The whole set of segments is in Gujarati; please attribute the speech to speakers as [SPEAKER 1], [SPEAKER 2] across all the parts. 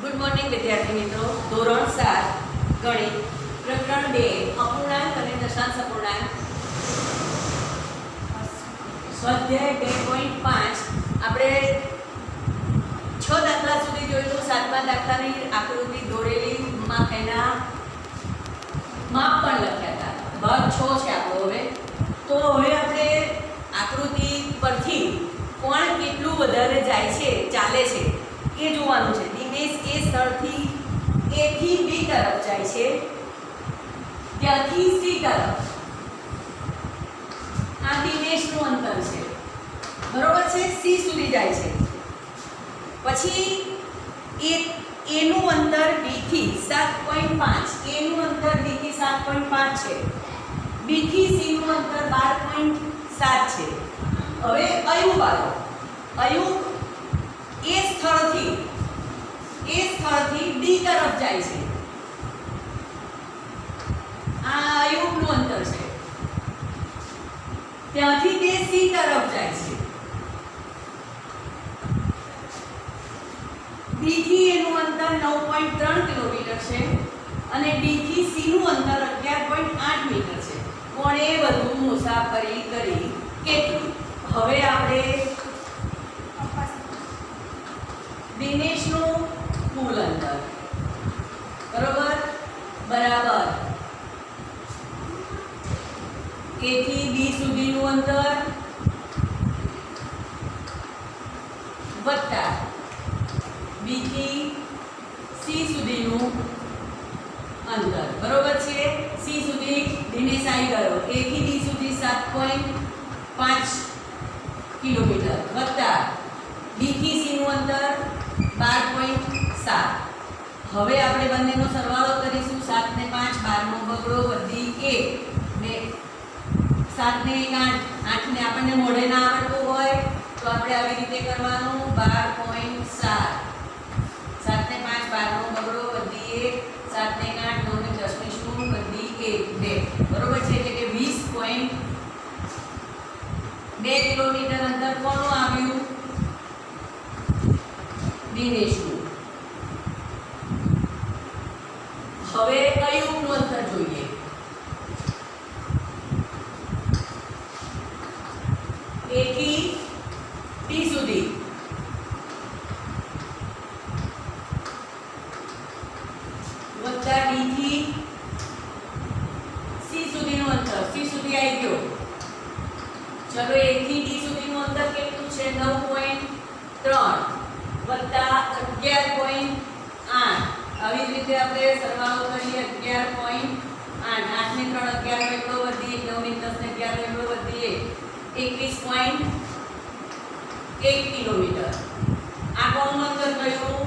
[SPEAKER 1] ગુડ મોર્નિંગ વિદ્યાર્થી મિત્રો. ધોરણ 7 ગણિત પ્રકરણ 2 અપૂર્ણાંક અને દશાંશ અપૂર્ણાંક સ્વાધ્યાય 2.5 આપણે 6 દાખલા સુધી જોયું. 7મા દાખલાની આકૃતિ દોરેલી એના માપ પણ લખ્યા હતા. ભાગ 6 છે આપણો હવે. તો હવે આપણે આકૃતિ પરથી કોણ કેટલું વધારે જાય છે ચાલે છે એ જોવાનું છે. દિનેશ એ સ્થળથી A થી B તરફ જાય છે, ત્યાંથી C તરફ. આ દિનેશનું અંતર છે, બરોબર છે. C સુધી જાય છે. પછી A નું અંતર B થી 7.5, A નું અંતર B થી 7.5 છે. B થી C નું અંતર 12.7 છે. હવે અયુબ આવ્યો. અયુબ એ સ્થળથી D તરફ જાય છે. આ અયુબનું અંતર છે. ત્યાંથી તે C તરફ જાય છે. B થી એનું અંતર 9.3 કિલોમીટર છે અને D થી C નું અંતર 11.8 મીટર છે. કોણે વધુ મુસાફરી કરી કેટલી? હવે આપણે દિનેશનું કુલ અંતર બરોબર બરાબર A થી B સુધીનું અંતર વત્તા B થી C સુધીનું અંતર બરોબર છે. C સુધી દિનેશ આવી ગયો. A થી B સુધી 7.5 કિલોમીટર વત્તા B થી C નું અંતર 12.7. હવે આપણે બંનેનો સરવાળો કરીશું. 7 ને 5 12 નો બગડો વધી 1 ને 7 ને 1 8 8 ને આપણને મોઢે ના આવડતું હોય તો આપણે આવી રીતે કરવાનું. 12.7 7 ને 5 12 નો બગડો વધી 1 7 ને 1 8 9 ને 10 ને 0 વધી 1 2 બરોબર છે. એટલે કે 20.2 કિલોમીટર અંતર કોનું આવ્યું? દિનેશનું. હવે અયુબનું અંતર જોઈએ. A થી D સુધી વત્તા D થી C સુધીનું અંતર. C સુધી આવી ગયો. ચલો A થી D સુધીનું અંતર કેટલું છે? 9.3 વત્તા 11.8. આવી જ રીતે આપણે સરવાળો કરીએ. 11.8 8 ને 3 11 નો એકડો વધી 9 ને 10 ને 11 નો એકડો વધી 21.1 કિલોમીટર. આ કોનું અંતર થયું?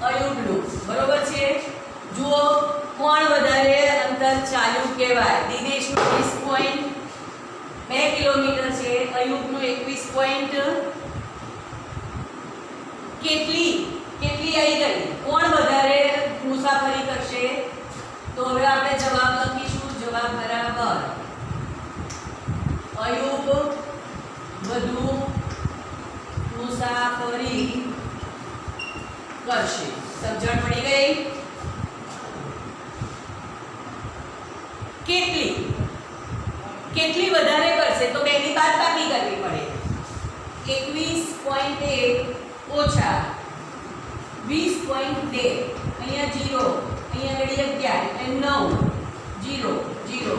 [SPEAKER 1] અયુબનું. બરોબર છે. જુઓ કોણ વધારે અંતર ચાલ્યું કહેવાય. દિનેશનું 20.2 કિલોમીટર છે. અયુબનું 21. કેટલી આવી ગઈ? કોણ વધારે મુસાફરી કરશે? તો હવે આપણે જવાબ લખીશું. જવાબ બરાબર અયુબ વધુ મુસાફરી કરશે. સમજણ પડી ગઈ? કેટલી વધારે કરશે? તો બેની બાદબાકી કરવી પડે. 21.1 ઓછા 20.2 અહીંયા 0 અહીંયા આગળ 11 એટલે 9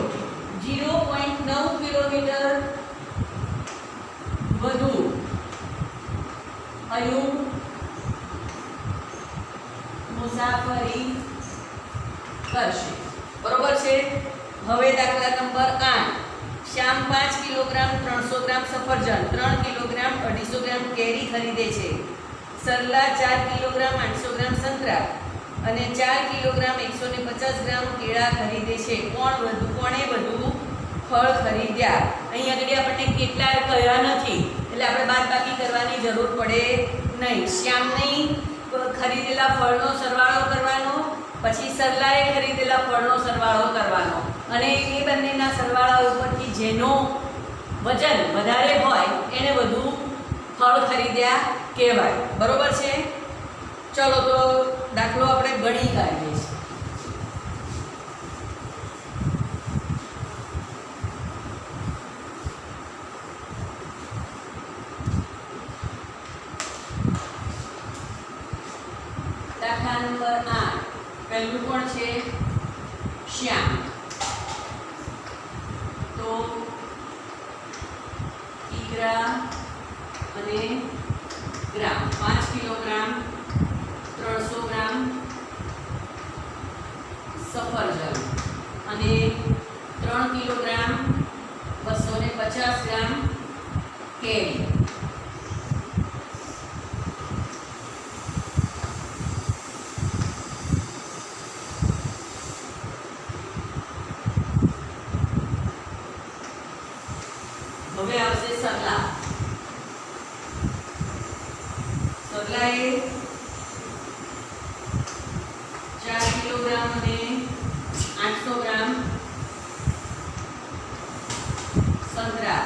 [SPEAKER 1] 0.9 કિલોમીટર વધુ અયુબ મુસાફરી કરશે. બરોબર છે. હવે દાખલા નંબર 8. શ્યામ 5 કિલોગ્રામ 300 ગ્રામ સફરજન, 3 કિલોગ્રામ 250 ગ્રામ કેરી ખરીદે છે. સરલા 4 કિલોગ્રામ 800 ગ્રામ સંતરા અને 4 કિલોગ્રામ 150 ગ્રામ કેળા ખરીદે છે. કોણે વધુ ફળ ખરીદ્યા? અહીં આગળ આપણને કેટલા કયા નથી એટલે આપણે બાદબાકી કરવાની જરૂર પડે નહીં. શ્યામની ખરીદેલા ફળનો સરવાળો કરવાનો, પછી સરલાએ ખરીદેલા ફળનો સરવાળો કરવાનો અને એ બંનેના સરવાળા ઉપરથી જેનો વજન વધારે હોય એને વધુ હળ ખરીદ્યા કહેવાય. બરોબર છે. ચલો તો દાખલો આપણે ગણી કાઢીએ છીએ. દાખલા નંબર 8. પહેલું કોણ છે? શ્યામ. તો કિગ્રા અને ગ્રામ 5 કિલોગ્રામ 300 ગ્રામ સફરજન અને 3 કિલોગ્રામ 250 ગ્રામ કેરી. હવે આવશે સરલા. સરલાએ 4 કિલોગ્રામ અને 800 ગ્રામ સંતરા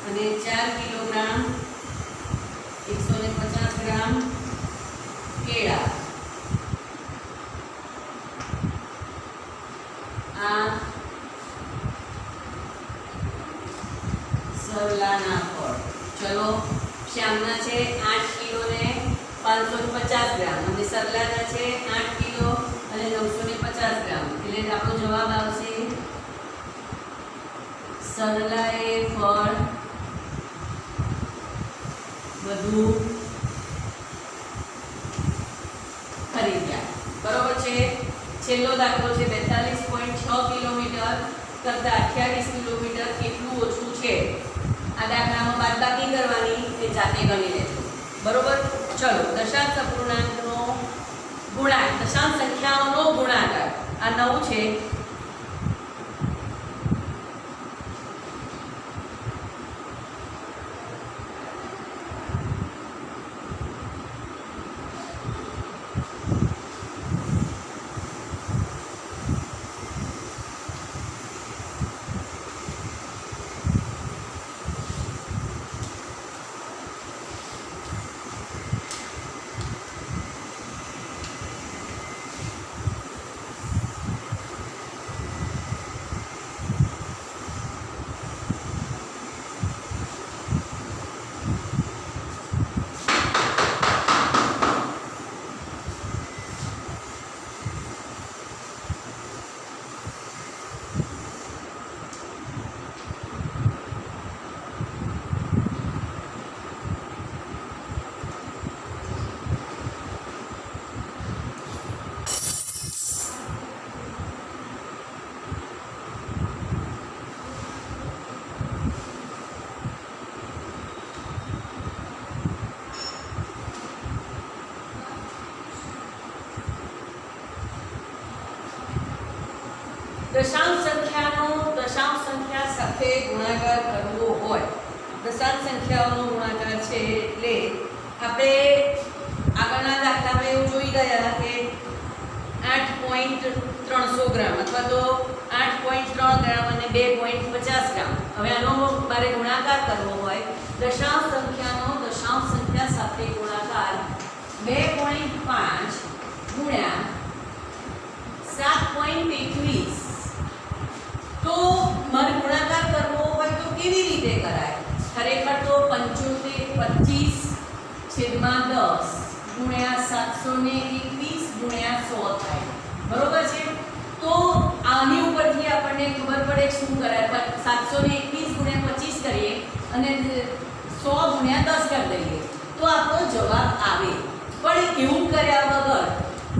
[SPEAKER 1] અને 4 કિલોગ્રામ 150 ગ્રામ કેળા. આ સરલાના ફળ. ચલો, શ્યામના છે 8 કિલો ને 550 ગ્રામ અને સરલાના છે 8 કિલો અને 950 ગ્રામ. એટલે આપણો જવાબ આવશે સરલાએ ફળ વધુ ખરીદ્યા. બરોબર છે. છેલ્લો દાખલો છે 42.6 કિલોમીટર કરતા 28 કિલોમીટર કેટલું ઓછું છે? આ દાખલામાં બાદબાકી કરવાની એ જાતે ગણી લેજો. બરોબર. ચલો, દશાંશ અપૂર્ણાંકનો ગુણાકાર, દશાંશ સંખ્યાઓનો ગુણાકાર આ 9 છે. દશાંશ સંખ્યા સાથે ગુણાકાર કરવો હોય, દશાંશ સંખ્યાઓનો ગુણાકાર છે એટલે આપણે આગળના દાખલામાં એવું જોઈ ગયા કે 8.300 ગ્રામ અથવા તો 8.3 ગ્રામ અને 2.50 ગ્રામ. હવે આનો મારે ગુણાકાર કરવો હોય, દશાંશ સંખ્યા સાથે ગુણાકાર 2.5 ગુણ્યા 7.21. તો મારે ગુણાકાર કરવો હોય તો કેવી રીતે કરાય? ખરેખર તો 25 છેદમાં 10 ગુણ્યા 721 ગુણ્યા 100 થાય. બરોબર છે. તો આની ઉપરથી આપણને ખબર પડે શું કરાય. 721 ગુણ્યા 25 કરીએ અને 100 ગુણ્યા 10 કરી દઈએ તો આપણો જવાબ આવે. પણ એવું કર્યા વગર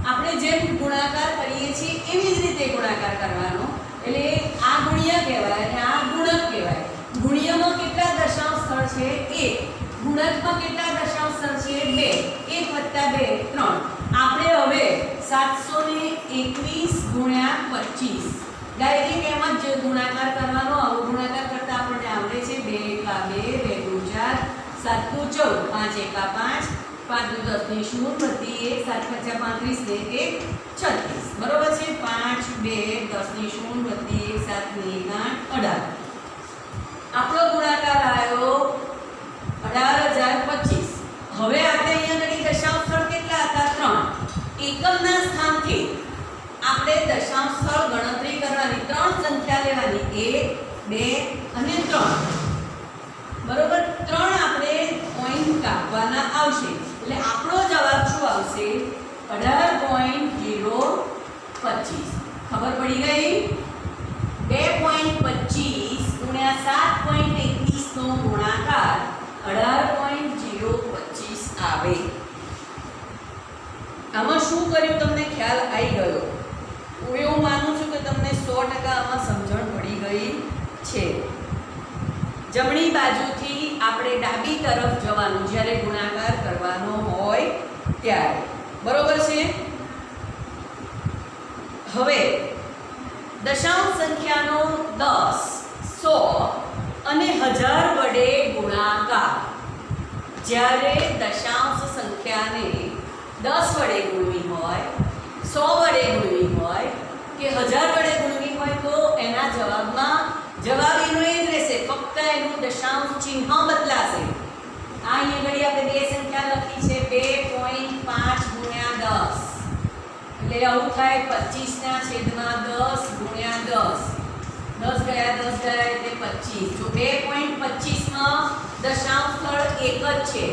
[SPEAKER 1] આપણે જેમ ગુણાકાર કરીએ છીએ એવી જ રીતે ગુણાકાર કરવાનો. એટલે આ ગુણ્ય કહેવાય અને આ ગુણક કહેવાય. ગુણ્યમાં કેટલા દશાંશ સ્થળ છે? 1. ગુણકમાં કેટલા દશાંશ સ્થળ છે? 2. 1 + 2 3. આપણે હવે 721 ગુણ્યા 25 ડાયરેક્ટ એમ જ ગુણાકાર કરવાનો. આવો ગુણાકાર કરતા આપણને આવડે છે 2 × 2 2 × 4 7 × 14 5 × 5 5 × 10 ની 0 વધી 1 7 × 35 ને 1 36. બરોબર છે. 5 2 10 ની 0 વધી 1 7 ની 8 18. આપણો ગુણાકાર આવ્યો 18,025. હવે આપણે અહીંયા ઘડી દશાંશ સ્થળ કેટલા હતા? 3. એકમના સ્થાનથી આપણે દશાંશ સ્થળ ગણતરી કરવાની, 3 સંખ્યા લેવાની, 1 2 અને 3. બરોબર, 3 આપણે પોઈન્ટ કાપવાના આવશે. એટલે આપણો જવાબ શું આવશે? 18.025. ખબર પડી ગઈ? 2.25 ગુણ્યા 7.21 નો ગુણાકાર 18.025 આવે. આમાં શું કર્યું તમને ખ્યાલ આવી ગયો? હું એવું માનું છું કે તમને 100% આમાં સમજણ પડી ગઈ છે. જમણી બાજુથી આપણે ડાબી તરફ જવાનું જ્યારે ગુણાકાર કરવાનો હોય ત્યારે. બરોબર છે? હવે દશાંશ સંખ્યાનો 10, 100 અને 1000 વડે ગુણાકાર. જ્યારે દશાંશ સંખ્યાને 10 વડે ગુણવી હોય, 100 વડે ગુણવી હોય કે 1000 વડે ગુણવી હોય તો એના જવાબમાં જવાબ એનો એ જ રહેશે, ફક્ત એનું દશાંશ ચિહ્ન બદલાશે. આ અહીંયા ઘડી આપણે બે સંખ્યા લખી છે 2.5 ગુણ્યા 10 એટલે આવું થાય 25/10 ગુણ્યા 10. 10 ગયા 10 ગયા એટલે 25. જો 2.25 માં દશાંશ સ્થળ એક જ છે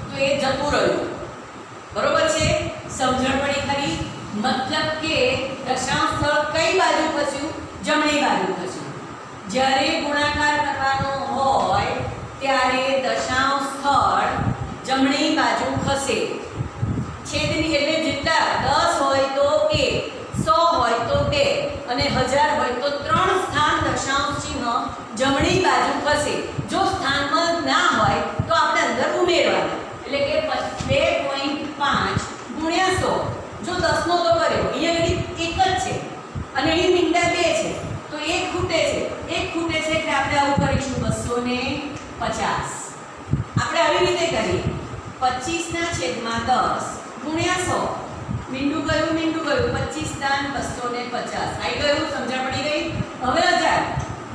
[SPEAKER 1] તો એ જતું રહ્યું. બરોબર છે? સમજણ પડી ખરી? મતલબ કે દશાંશ સ્થળ કઈ બાજુ ખસ્યું? જમણી બાજુ ખસ્યું. જ્યારે ગુણાકાર કરવાનો હોય ત્યારે દશાંશ સ્થળ જમણી બાજુ ખસે. છેદની એટલે જેટલા 10 હોય તો 1, 100 હોય તો 2 અને 1000 હોય તો 3 સ્થાન દશાંશ ચિહ્ન જમણી બાજુ ખસે. જો સ્થાનમાં ના હોય તો આપણે અંદર ઉમેરવાના. એટલે કે 2.5 ગુણ્યા 100. જો 10 નો તો કર્યો, અહીંયા એક જ છે અને અહીં મીંડા 2 છે તો એક ખૂટે છે. એક ખૂટે છે એટલે આપણે આવું કરીશું 250. આપણે આવી રીતે કરીએ 25/10 ગુણ્યા 100. મીંડું ગયું 25 દાન 250. આવી ગયું? સમજણ પડી ગઈ? હવે 1000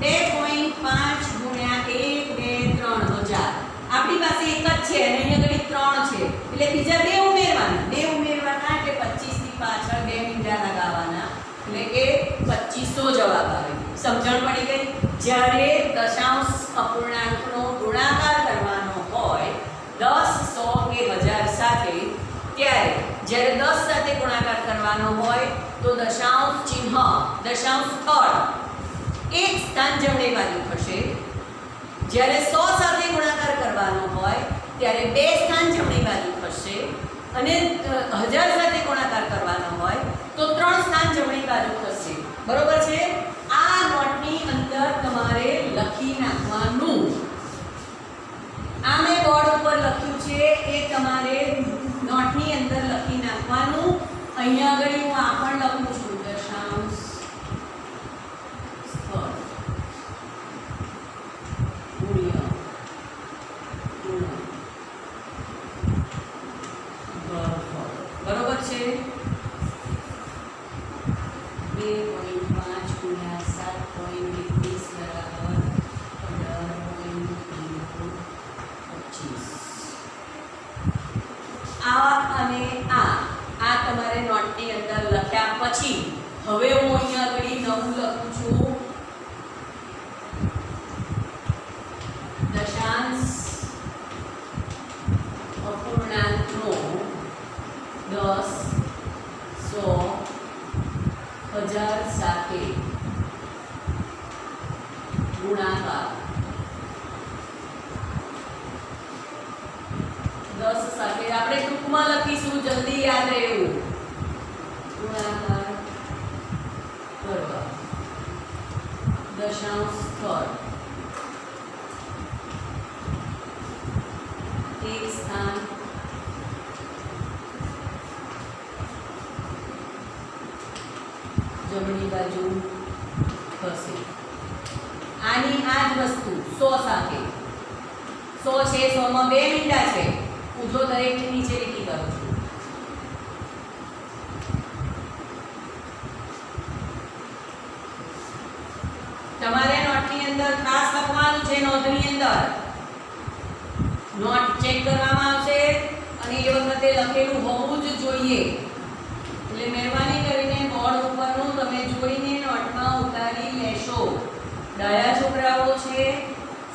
[SPEAKER 1] 2.5 ગુણ્યા 1 2 3 1000. આપણી પાસે એક જ છે અને અહીંયા આગળ 3 છે એટલે બીજા 2 ઉમેરવાના. 2 ઉમેરવાના એટલે 25 ની પાછળ 2 મીંડા લગાવવાના એટલે કે 2500 જવાબ આવે. સમજણ પડી ગઈ? જ્યારે દશાંશ અપૂર્ણાંકનો ગુણાકાર કરવાનો હોય 10, 100 કે 1000 સાથે, ત્યારે જ્યારે 10 સાથે ગુણાકાર કરવાનો હોય તો દશાંશ ચિહ્ન દશાંશ સ્થળ એક સ્થાન જમણી બાજુ થશે. જ્યારે 100 સાથે ગુણાકાર કરવાનો હોય ત્યારે 2 સ્થાન જમણી બાજુ થશે અને 1000 સાથે ગુણાકાર કરવાનો હોય તો 3 સ્થાન જમણી બાજુ થશે. બરોબર છે? આ નોટની અંદર તમારે લખી નાખવાનું. આ મેં બોર્ડ ઉપર લખ્યું છે એ તમારે નોટની અંદર લખી નાખવાનું. અહીંયા આગળ હું આ પણ લખું છું દશાંશ સ્થળ ગુણ્યા ગુણાકાર. બરોબર છે? 2.5 ગુણ્યા 7.21 બરાબર 18.025. આ અને આ તમારે નોટની અંદર લખ્યા પછી હવે હું અહીંયા આગળ નવું લખું છું દશાંશ અપૂર્ણાંકનો 10, 100, 1000 સાથે ગુણાકાર. 10 સાથે આપણે ટૂંકમાં લખીશું, જલ્દી યાદ રહે એવું. ગુણાકાર કરવા દશાંશ સ્થળ એક સ્થાન જમણી બાજુ થશે. આની આ જ વસ્તુ 100 સાથે. 100 છે, 100 માં 2 મીંડા છે. હું જો દરેકની નીચે લીટી કરું છું. તમારે નોટની અંદર ખાસ લખવાનું છે, નોંધની અંદર નોટ ચેક કરવામાં આવશે અને એ વખતે લખેલું હોવું જ જોઈએ. એટલે મહેરબાની કરીને બોર્ડ ઉપરનું તમે જોઈને નોટમાં ઉતારી લેશો. ડાયા છોકરાઓ છે,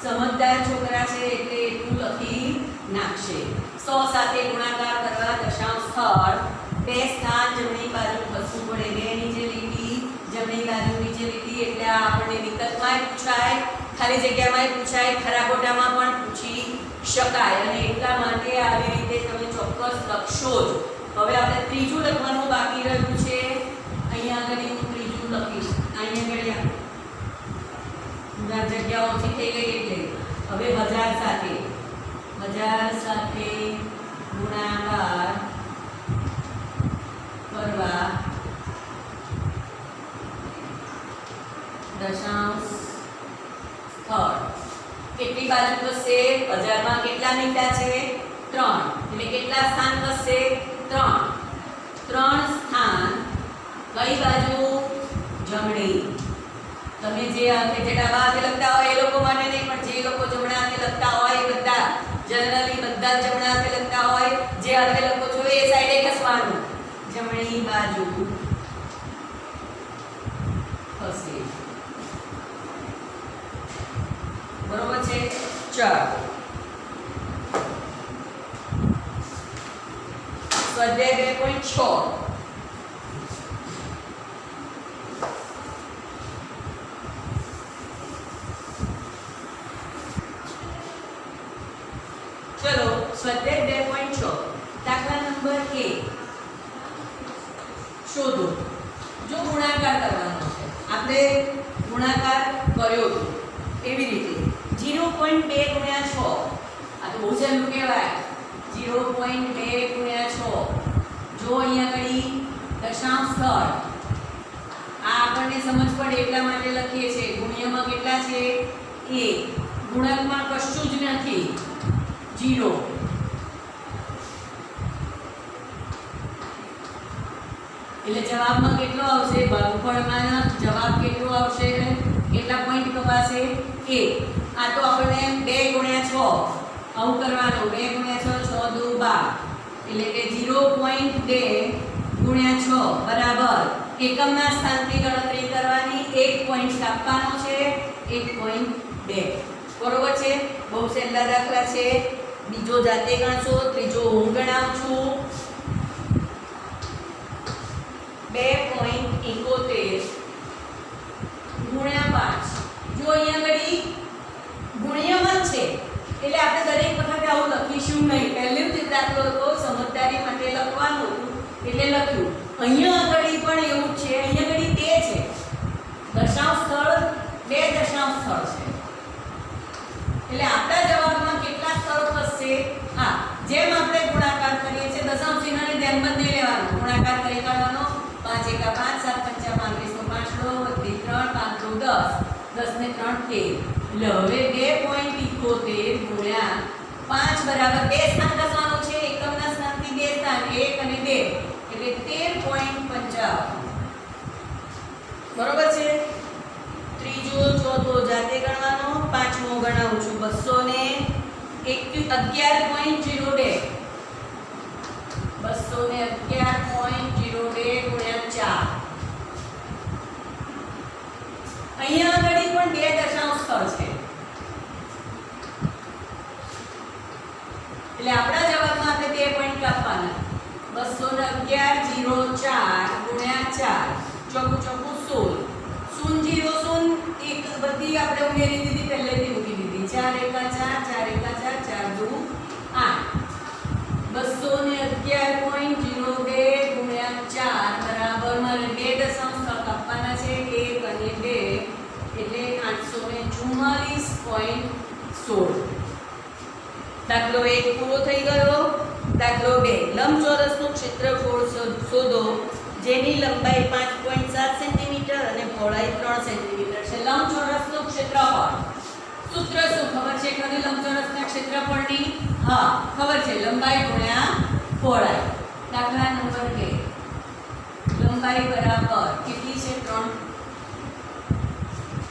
[SPEAKER 1] સમજદાર છોકરા છે એટલે એટલું લખી નાખશે. 100 સાથે ગુણાકાર કરવા દશાંશ સ્થળ, 2 સ્થાન જમણી બાજુ ખસવું પડે, 2 નીચે લીટી, જમણી બાજુ નીચે લીટી. એટલે આ આપણને વિકલ્પમાં પૂછાય, ખાલી જગ્યામાં પૂછાય, ખરા ખોટામાં પણ પૂછી શકાય અને એટલા માટે આવી રીતે તમે ચોક્કસ લખશો જ. હવે આપણે ત્રીજું લખવાનું બાકી રહ્યું છે. અહીંયા આગળ હું ત્રીજું લખીશ. અહીંયા આગળ જગ્યા ઓછી થઈ ગઈ એટલે હવે 1000 સાથે ગુણાકાર કરવા દશાંશ સ્થળ. કેટલી બાજુ થશે? 1000 માં કેટલા મીંડા છે? 3. એટલે કેટલા સ્થાન થશે? 3 સ્થાન. કઈ બાજુ? જમણી. તમે જે હાથે ડાબા હાથે લખતા હોય એ લોકો માટે નહીં, પણ જે લોકો જમણા હાથે લખતા હોય એ બધા જનરલી બધા જમણા હાથે લખતા હોય, જે હાથે લખો છો એ સાઈડે ખસવાનું. જમણી બાજુ ખસે. બરોબર છે? ચાલો સ્વાધ્યાય 2.6. चलो स्वाध्याय 2.6 दाखला नंबर 1 शोधो. जो गुणाकार करવાનો છે, આપણે ગુણાકાર કર્યો હતો એવી રીતે 0.2 ગુણ્યા 6. આ તો બહુ સહેલું કહેવાય. 0.2 ગુણ્યા 6. જો અહીંયા ઘડી દશાંશ સ્થળ આ આપણને સમજ પડે એટલા માટે લખીએ છીએ. ગુણ્યમાં કેટલા છે? 1. ગુણકમાં કશું જ નથી, 0. એટલે જવાબમાં કેટલો આવશે? ભાગફળમાં જવાબ કેટલો આવશે? કેટલા પોઈન્ટ કપાશે? 1. આ તો આપણે 2 ગુણ્યા 6 આવું કરવાનું. 2 ગુણ્યા 6 6 2 12 એટલે કે 0.2 ગુણ્યા 6 બરાબર એકમના સ્થાનથી ગણતરી કરવાની. 1 પોઈન્ટ કાપવાનો છે, 1.2. બરોબર છે? બહુ સહેલા દાખલા છે. બીજો જાતે ગણશો, ત્રીજો હું ગણાવું છું. 2.71 ગુણ્યા 5. જો અહીંયા ઘડી ગુણ્યમાં છે એટલે આપણે દરેક વખતે આવું લખીશું નહીં. પહેલેથી જ દાખલો હતો, સમજદારી માટે લખવાનું એટલે લખ્યું. અહીંયા ઘડી પણ એવું જ છે. અહીંયા ઘડી 2 છે, દશાંશ સ્થળ 2 દશાંશ સ્થળ છે. એટલે આપણા જવાબમાં કેટલા સ્થળો થશે? હા, જેમ આપણે ગુણાકાર કરીએ છીએ દશાંશ ચિહ્નને ધ્યાનમાં જ નહીં લેવાનું, ગુણાકાર કરી કાઢવાનો. 5 એકા 5, 7 પંચા 35 નો 5 લો, 3 5 નો 10, 10 ને 3 13. એટલે હવે 2.71 ગુણ્યા 5 બરાબર 2 સ્થાન ખસવાનું છે. એકમના સ્થાનથી 2 સ્થાન, 1 અને 2 એટલે 13.55. બરોબર છે? ત્રીજો ચોથો જાતે ગણવાનો. પાંચમો ગણાવું છું. 211.02 211.02 ગુણ્યા 4. અહીંયા આગળ પણ 2 દશાંશ સ્થળ છે એટલે આપણા જવાબમાં આપણે 2 પોઈન્ટ કાપવાના. 211.04 ગુણ્યા 4. ચોકું ચોકું 16. 0 0 0 એક બધી આપણે ઉમેરી દીધી, પહેલેથી મૂકી દીધી. 4 એકા 4, 4 એકા 4, 4 દુ 8. 211.02 ગુણ્યા 4 બરાબર મારે 2 દશાંશ સ્થળ કાપવાના છે, 1 અને 2 એટલે 844.16. દાખલો 1 પૂરો થઈ ગયો. દાખલો 2 લંબચોરસનું ક્ષેત્રફળ શોધો જેની લંબાઈ 5.7 સેન્ટીમીટર અને પહોળાઈ 3 સેન્ટીમીટર છે. લંબચોરસનું ક્ષેત્રફળ સૂત્ર શું ખબર છે? કદી લંબચોરસના ક્ષેત્રફળની? હા, ખબર છે. લંબાઈ ગુણ્યા પહોળાઈ. દાખલા નંબર 2 લંબાઈ બરાબર કેટલી છે? 3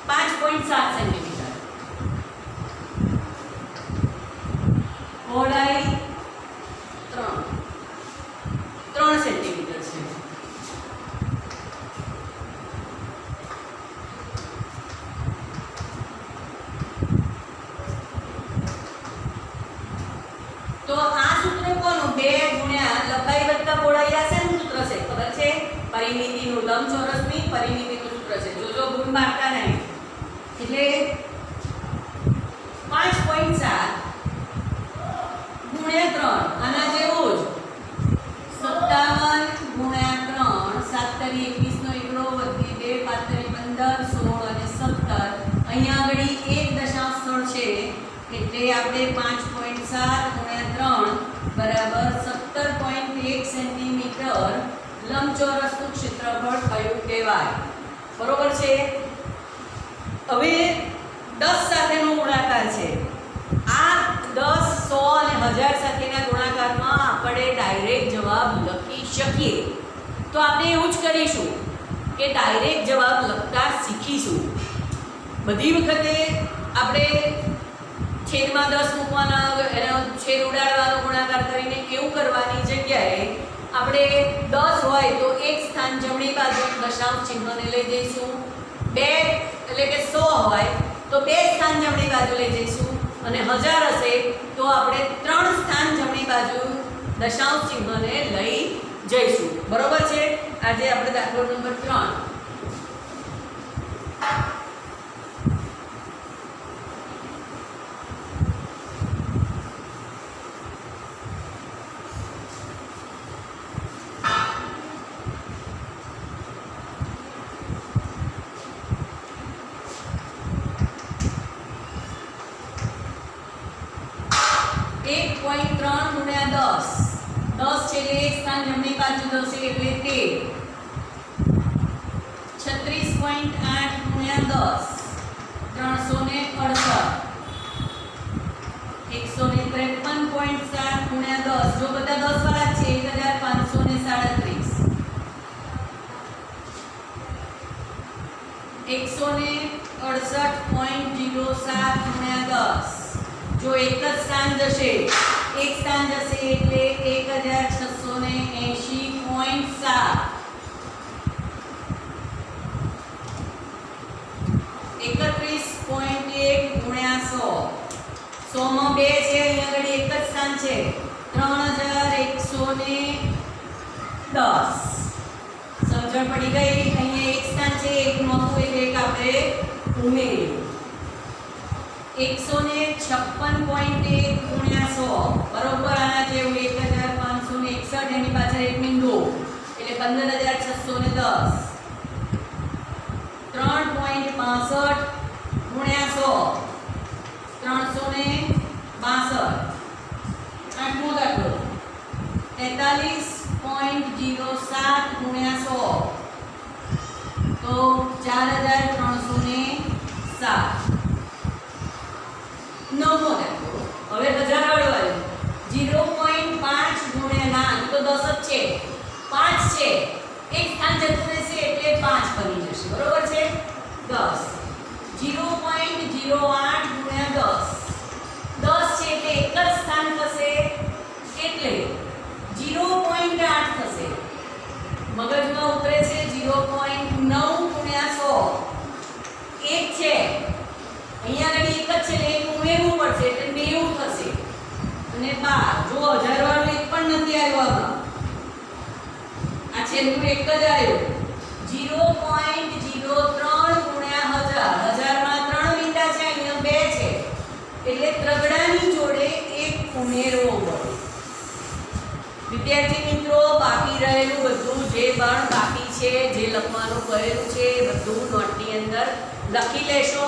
[SPEAKER 1] 5.7 સેન્ટીમીટર. પહોળાઈ 3 સેન્ટીમીટર છે. તો આ સૂત્ર કોનું? 2 ગુણ્યા લંબાઈ વત્તા પહોળાઈ. આ શેનું સૂત્ર છે ખબર છે? પરિમિતિનું, લંબચોરસની પરિમિતિનું સૂત્ર છે. જોજો ભૂલ મારતા નહીં. એટલે 5.7 ગુણ્યા 3 આના જેવું જ 57 ગુણ્યા 3 7 તરી 21 નો એકડો વધી 2 5 તરી 15 16 અને 17. અહીંયા આગળ એક દશાંશ સ્થળ છે એટલે આપણે 5.7 ગુણ્યા 3 બરાબર 17.1 સેન્ટીમીટર લંબચોરસનું ક્ષેત્રફળ થયું કહેવાય. બરોબર છે. હવે 10 સાથેનો ગુણાકાર છે. આ 10 100 અને 1000 સાથેના ગુણાકારમાં આપણે ડાયરેક્ટ જવાબ લખી શકીએ. તો આપણે એવું જ કરીશું કે ડાયરેક્ટ જવાબ લખતા શીખીશું. બધી વખતે આપણે છેદમાં 10 મૂકવાના, એનો છેદ ઉડાડવાનો ગુણાકાર કરીને એવું કરવાની જગ્યાએ આપણે 10 હોય તો એક સ્થાન જમણી બાજુ દશાંશ ચિહ્નને લઈ જઈશું. 2 એટલે કે 100 હોય તો 2 સ્થાન જમણી બાજુ લઈ જઈશું અને 1000 હશે તો આપણે 3 સ્થાન જમણી બાજુ દશાંશ ચિહ્નને લઈ જઈશું. બરોબર છે. આજે આપણે દાખલો નંબર 3 1.3 ગુણ્યા 10 છે એટલે એક સ્થાન જમણી બાજુ જશે એટલે 13 36.8 ગુણ્યા 10 363.7 ગુણ્યા 10 જો બધા 10 વાળા છે 1537 168.07 ગુણ્યા 10 જો એક જ સ્થાન જશે, એક સ્થાન જશે એટલે 1680.7 31.1 ગુણ્યા 100 100 માં 2 છે અહીંયા આગળ એક જ સ્થાન છે 3110 સમજણ પડી ગઈ. અહીંયા એક સ્થાન છે એક નહોતું એટલે એક આપણે ઉમેર્યું 156.1 ગુણ્યા 100 બરોબર આના જેવું 1561 એની પાછળ એક બિંદુ એટલે 15610 3.62 ગુણ્યા 100 362 આઠમો દાખલો 43.07 ગુણ્યા 100 તો 4307 નવમો દાખલો હવે 1000 વાળો આવ્યો 0.5 ગુણ્યા 9 તો 10 જ છે 5 છે એક સ્થાન જતું રહેશે એટલે 5 બની જશે બરોબર છે 10 0.08 ગુણ્યા 10 છે એટલે એક જ સ્થાન થશે એટલે 0.8 થશે મગજમાં ઉતરે છે 0.9 ગુણ્યા 100 એક છે અહીંયા આગળ એક જ છે એટલે એક ઉમેરવું પડશે એટલે 90 થશે અને 12 જો 1000 વાળો એક પણ નથી આવ્યો આમાં આ છેલ્લું એક જ આવ્યો 0.03 ગુણ્યા 1000 માં 3 મીંડા છે અહીંયા 2 છે એટલે ત્રગડાની જોડે એક ઉમેરવો પડે. વિદ્યાર્થી મિત્રો બાકી રહેલું બધું જે પણ બાકી છે જે લખવાનું કહેલું છે એ બધું નોટની અંદર લખી લેશો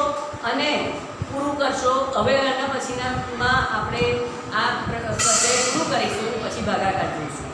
[SPEAKER 1] અને પૂરું કરશો. હવે આના પછીનામાં આપણે આ સ્વાધ્યાય પૂરું કરીશું પછી ભાગાકાર જોઈશું.